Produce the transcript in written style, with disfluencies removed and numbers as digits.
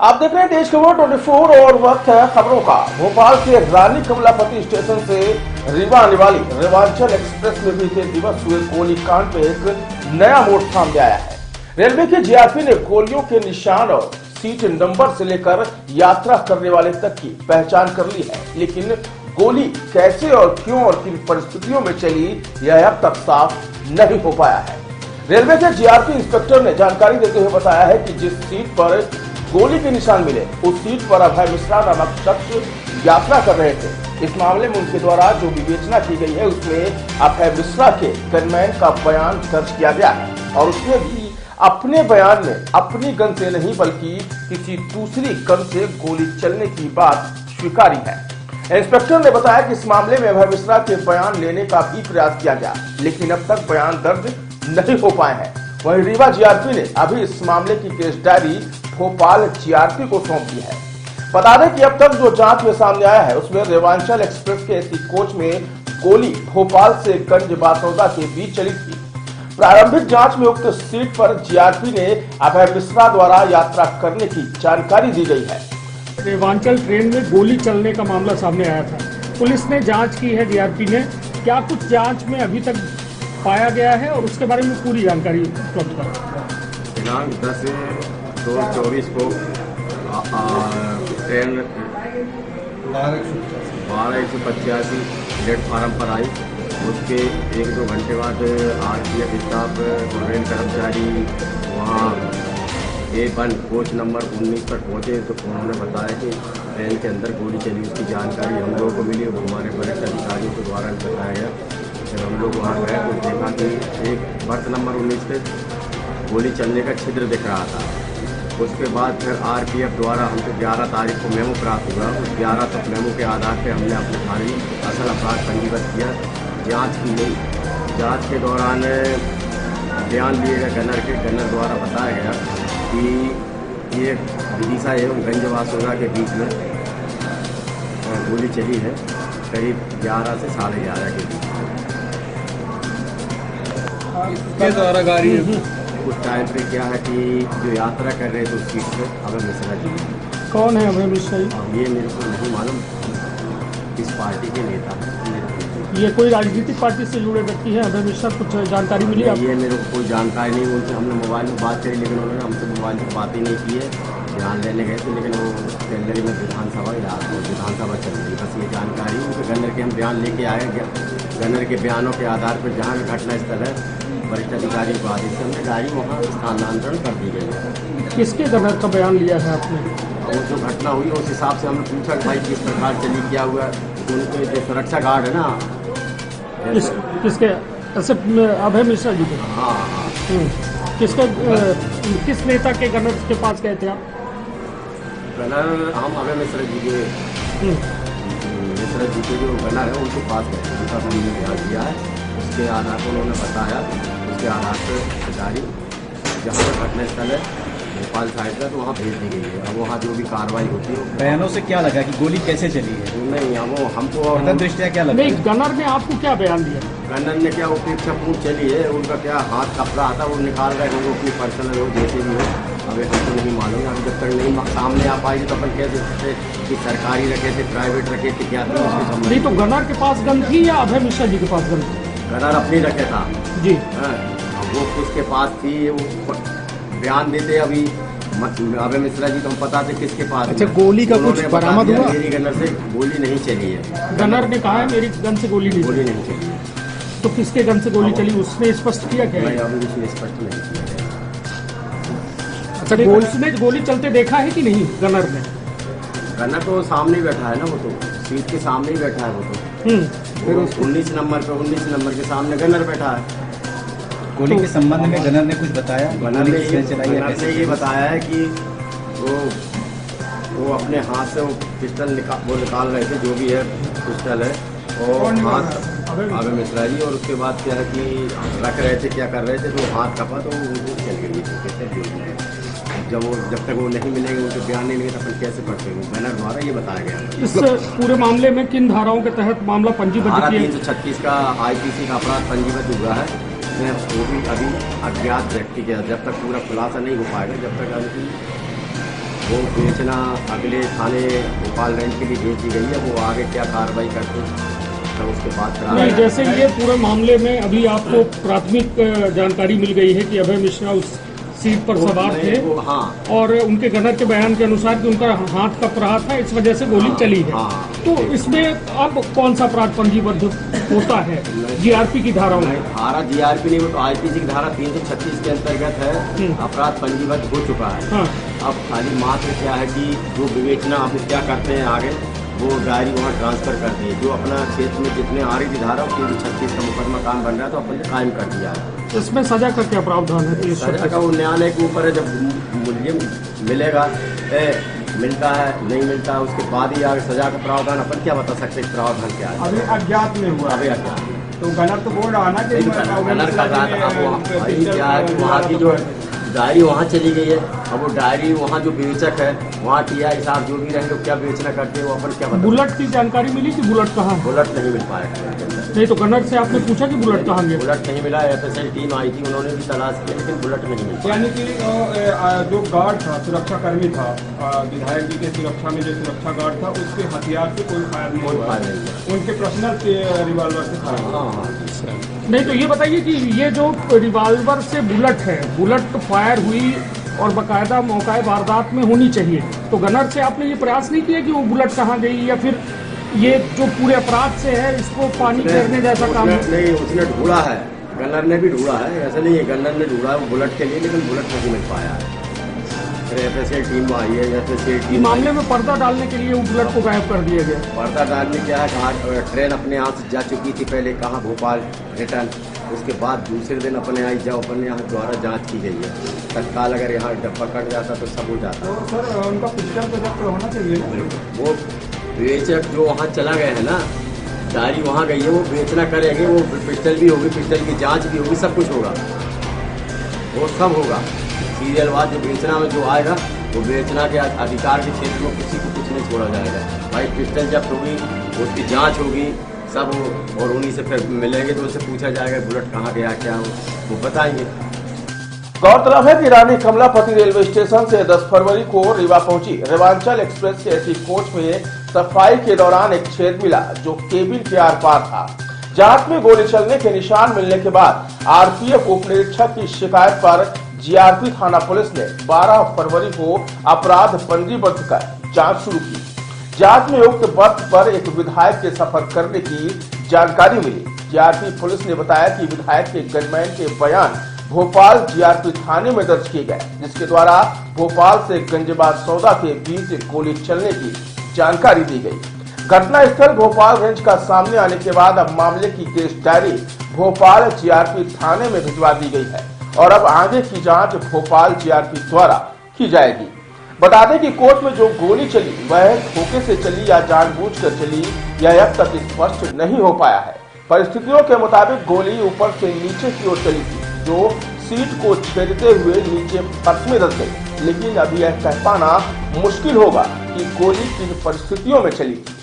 आप देख रहे हैं देश खबर 24 और वक्त है खबरों का। भोपाल के रानी कमलापति स्टेशन से रीवा आने वाली रेवांचल एक्सप्रेस में बीते दिवस हुए गोलीकांड में एक नया मोड़ सामने आया है। रेलवे के जीआरपी ने गोलियों के निशान और सीट नंबर से लेकर यात्रा करने वाले तक की पहचान कर ली है, लेकिन गोली कैसे और क्यों और किन परिस्थितियों में चली यह अब तक साफ नहीं हो पाया है। रेलवे के जीआरपी इंस्पेक्टर ने जानकारी देते हुए बताया है कि जिस सीट पर गोली के निशान मिले उस सीट पर अभय मिश्रा नामक शख्स यात्रा कर रहे थे। इस मामले में उनके द्वारा जो विवेचना की गई है उसमें अभय मिश्रा के गनमैन का बयान दर्ज किया गया है और उसमें भी अपने बयान में अपनी गन से नहीं बल्कि किसी दूसरी गन से गोली चलने की बात स्वीकारी है। इंस्पेक्टर ने बताया कि इस मामले में अभय मिश्रा के बयान लेने का भी प्रयास किया गया, लेकिन अब तक बयान दर्ज नहीं हो पाए हैं। वहीं रीवा जीआरपी ने अभी इस मामले की केस डायरी भोपाल जीआरपी को सौंप दी है। बता दें कि अब तक जो जांच में सामने आया है उसमें रेवांचल एक्सप्रेस के एसी कोच में गोली भोपाल से गंज बासौदा के बीच चली थी। प्रारंभिक जांच में उक्त सीट पर जीआरपी ने अभय मिश्रा द्वारा यात्रा करने की जानकारी दी गई है। रेवांचल ट्रेन में गोली चलने का मामला सामने आया था। पुलिस ने जांच की है, जीआरपी ने। क्या कुछ जांच में अभी तक पाया गया है और उसके बारे में पूरी जानकारी उपलब्ध करें। दिनांक 10/2/24 को ट्रेन 12:185 प्लेटफार्म पर आई। उसके 1-2 घंटे बाद आरपीएफ स्टाफ और रेल कर्मचारी वहाँ A1 कोच नंबर 19 पर पहुँचे तो उन्होंने बताया कि ट्रेन के अंदर गोली चली। उसकी जानकारी हम लोगों को मिली और हमारे वरिष्ठ अधिकारियों के द्वारा बताया गया। जब हम लोग वहाँ गए तो देखा कि एक बर्थ नंबर 19 पे गोली चलने का छिद्र दिख रहा था। उसके बाद फिर आरपीएफ द्वारा हमको 11 तारीख को मेमो प्राप्त हुआ। उस 11 तक मेमो के आधार पर हमने अपने थाने असल अपराध पंजीबद्ध किया। जांच की गई। जांच के दौरान बयान लिए गए गनर द्वारा बताया गया कि ये विदिशा एवं गंजवासोदा के बीच में गोली चली है, करीब 11 से 11:30 के बीच के द्वारा गाड़ी उस टाइम पे क्या है कि जो यात्रा कर रहे थे उस सीट पे अभय मिश्रा जी। कौन है अभय मिश्रा जी? ये मेरे को नहीं मालूम किस पार्टी के नेता हैं। ये कोई राजनीतिक पार्टी से जुड़े व्यक्ति हैं अभय मिश्रा? कुछ जानकारी मिली आपको? ये मेरे को कोई जानकारी नहीं। उनसे हमने मोबाइल में बात करी लेकिन उन्होंने हमसे मोबाइल से बात ही नहीं की है। ध्यान लेने गए थे लेकिन वो गन्नरी में विधानसभा चल रही। बस ये जानकारी उनके गन्नर के हम बयान लेके आए। गन्नर के बयानों के आधार पर जहाँ घटना स्थल है वरिष्ठ अधिकारियों को आदेश से हमने गाड़ी वहाँ स्थानांतरण कर दी गई है। किसके गन्नर का बयान लिया है आपने? वो जो घटना हुई उस हिसाब से हमने पूछा कि भाई किस प्रकार चली, क्या हुआ। उनके जो सुरक्षा गार्ड है ना किसके ऐसे अभय मिश्रा जी के? हाँ। किसके किस नेता के गन्नर के पास गए थे आप? गनर हम अभय मिश्रा जी के जो गनर है उनको पास गए, उनका हमने बयान दिया है। उसके आधार पर उन्होंने बताया, उसके आधार पर गाड़ी जहाँ पर घटना स्थल है भोपाल साइड का तो वहाँ भेज दी गई है। अब वहाँ जो भी कार्रवाई होती है। बयानों से क्या लगा कि गोली कैसे चली है? नहीं, वो हमको दृष्टिया क्या लगा? नहीं, गनर ने आपको क्या बयान दिया? गनर ने क्या उपेक्षापूर्ण चली है, उनका क्या हाथ कपड़ा आता वो निकाल रहे हैं, वो अपनी पर्सनल हो जैसे भी हो। अब हमको नहीं मालूम। हम जब तक नहीं सामने आ पाएगी तो अपन कह सकते कि सरकारी रखे थे, प्राइवेट रखे थे, क्या था उसके संबंध। नहीं तो गनर के पास गन थी या अभय मिश्रा जी के पास गन थी? गनर अपनी रखे था जी। वो किसके पास थी वो बयान देते अभी अभय मिश्रा जी को हम पता थे किसके पास। अच्छा, गोली का कुछ बरामद हुआ? मेरी गनर से गोली नहीं चली है। गनर ने कहा है मेरी गन से गोली नहीं चली है। तो किसके गन से गोली चली उसने स्पष्ट किया क्या? अभी उसने स्पष्ट नहीं किया। अच्छा, उसने गोली चलते देखा है कि नहीं गनर ने? गनर तो सामने ही बैठा है ना, वो तो सीट के सामने ही बैठा है। वो तो फिर 19 नंबर के सामने गनर बैठा है। गोली के संबंध में गनर ने कुछ बताया? गनर ने ये बताया है कि वो अपने हाथ से वो पिस्टल निकाल रहे थे, जो भी है पिस्टल है, और हाथ अभय मिश्रा जी। और उसके बाद क्या है कि रख रहे थे, क्या कर रहे थे, तो हाथ कपा तो वो चल गई। जब तक वो नहीं मिलेंगे, उनके बयान नहीं मिलेंगे तो अपन कैसे पढ़ते हैं। गनर द्वारा ये बताया गया। इस पूरे मामले में किन धाराओं के तहत मामला पंजीबद्ध किया? 336 का आईपीसी का अपराध पंजीबद्ध हुआ है। वो भी अभी अज्ञात व्यक्ति के जब तक पूरा खुलासा नहीं हो पाएगा, जब तक अभी वो बेचना अगले थाने भोपाल रेंज के लिए भेज दी गई है। वो आगे क्या कार्रवाई करते हैं तब उसके बाद करा नहीं, जैसे ये पूरे मामले में अभी आपको प्राथमिक जानकारी मिल गई है कि अभय मिश्रा उस सीट पर सवार थे हाँ और उनके गनर के बयान के अनुसार कि उनका हाथ कप रहा था, इस वजह से गोली चली है। हाँ। तो इसमें अब कौन सा अपराध पंजीबद्ध होता है जीआरपी की धाराओं में? धारा जीआरपी नहीं, वो तो आईपीसी की धारा 336 के अंतर्गत है, अपराध पंजीबद्ध हो चुका है। हाँ। अब खाली मात्र क्या है कि जो विवेचना आप क्या करते हैं आगे, वो डायरी वहाँ ट्रांसफर कर दी है। जो अपना क्षेत्र में जितने आ रही थी धारा 336 का मुकदमा काम बन रहा है तो अपन ने कायम कर दिया है। इसमें सजा का क्या प्रावधान है? सजा का वो न्यायालय के ऊपर है, जब मुलजिम मिलेगा मिलता है नहीं मिलता है उसके बाद ही आगे सजा का प्रावधान अपन क्या बता सकते हैं प्रावधान क्या है। अभी अज्ञात में हुआ, अभी अज्ञात तो गनर तो बोल रहा ना कि गनर का क्या है कि वहाँ की जो डायरी वहाँ चली गई है। अब वो डायरी वहाँ जो बेचक है वहाँ टीआई साहब जो भी रहेंगे क्या बेचना करते हैं वो अपन क्या बता। बुलेट की जानकारी मिली कि बुलेट कहाँ है? बुलेट नहीं मिल पाया। नहीं तो गनर से आपने पूछा कि बुलेट कहाँ गया? बुलेट नहीं मिला। एफएसएल टीम आई थी, उन्होंने भी तलाश किया लेकिन बुलेट नहीं मिला। यानी कि जो गार्ड था, सुरक्षा कर्मी था, विधायक जी के सुरक्षा में जो सुरक्षा गार्ड था उसके हथियार से कोई फायर नहीं हुआ, उनके पर्सनल रिवॉल्वर से फायर हुआ। नहीं तो ये बताइए कि ये जो रिवॉल्वर से बुलेट है, बुलेट फायर हुई और बाकायदा मौका वारदात में होनी चाहिए, तो गनर से आपने ये प्रयास नहीं किया कि वो बुलेट कहाँ गई, या फिर ये जो पूरे अपराध से है इसको पानी फेरने जैसा काम है? नहीं, उसने ढूंढा है, गन्नर ने भी ढूंढा है, ऐसा नहीं है गन्नर ने ढूंढा है वो बुलेट के लिए, लेकिन बुलेट नहीं मिल पाया है। फिर एफएसएल टीम आई है, एफएसएल टीम मामले में पर्दा डालने के लिए वो बुलेट को गायब कर दिया गया। पर्दा डालने क्या है, कहाँ ट्रेन अपने यहाँ से जा चुकी थी पहले, कहाँ भोपाल रिटर्न, उसके बाद दूसरे दिन अपने आई जब अपने यहाँ द्वारा जांच की गई है। तत्काल अगर यहाँ डब्बा कट जाता तो सब हो जाता। तो सर उनका पिस्टल तो जब्त होना चाहिए ना। वो बेचक जो वहाँ चला गया है ना, डायरी वहाँ गई है, वो बेचना करेंगे, वो पिस्टल भी होगी, पिस्टल की जांच भी होगी, सब कुछ होगा, वो सब होगा। सीरियल बाद जो बेचना में जो आएगा वो बेचना के अधिकार के क्षेत्र में किसी को कुछ नहीं छोड़ा जाएगा। भाई पिस्टल जब्त होगी, उसकी जांच होगी, सब हो, और उन्हीं से फिर मिलेंगे तो उनसे पूछा जाएगा बुलेट कहाँ गया क्या हो, वो बताएंगे। गौरतलब है कि रानी कमलापति रेलवे स्टेशन से 10 फरवरी को रीवा पहुंची रेवांचल एक्सप्रेस के एसी कोच में सफाई के दौरान एक छेद मिला जो केबिन के आर पार था। जांच में गोली चलने के निशान मिलने के बाद आरपीएफ उप निरीक्षक की शिकायत पर जीआरपी थाना पुलिस ने 12 फरवरी को अपराध पंजीबद्ध कर जांच शुरू की। जांच में उक्त बर्थ पर एक विधायक के सफर करने की जानकारी मिली। जीआरपी पुलिस ने बताया कि विधायक के गनमैन के बयान भोपाल जीआरपी थाने में दर्ज किए गए, जिसके द्वारा भोपाल से गंजबाज सौदा के बीच गोली चलने की जानकारी दी गई। घटना स्थल भोपाल रेंज का सामने आने के बाद अब मामले की केस डायरी भोपाल जीआरपी थाने में भिजवा दी गई है और अब आगे की जांच भोपाल जीआरपी द्वारा की जाएगी। बता दें कि कोर्ट में जो गोली चली वह धोखे से चली या जानबूझकर चली यह अब तक स्पष्ट नहीं हो पाया है। परिस्थितियों के मुताबिक गोली ऊपर से नीचे की ओर चली थी जो सीट को छेदते हुए नीचे फर्श में दस गई, लेकिन अभी यह कह पाना मुश्किल होगा कि गोली किन परिस्थितियों में चली थी।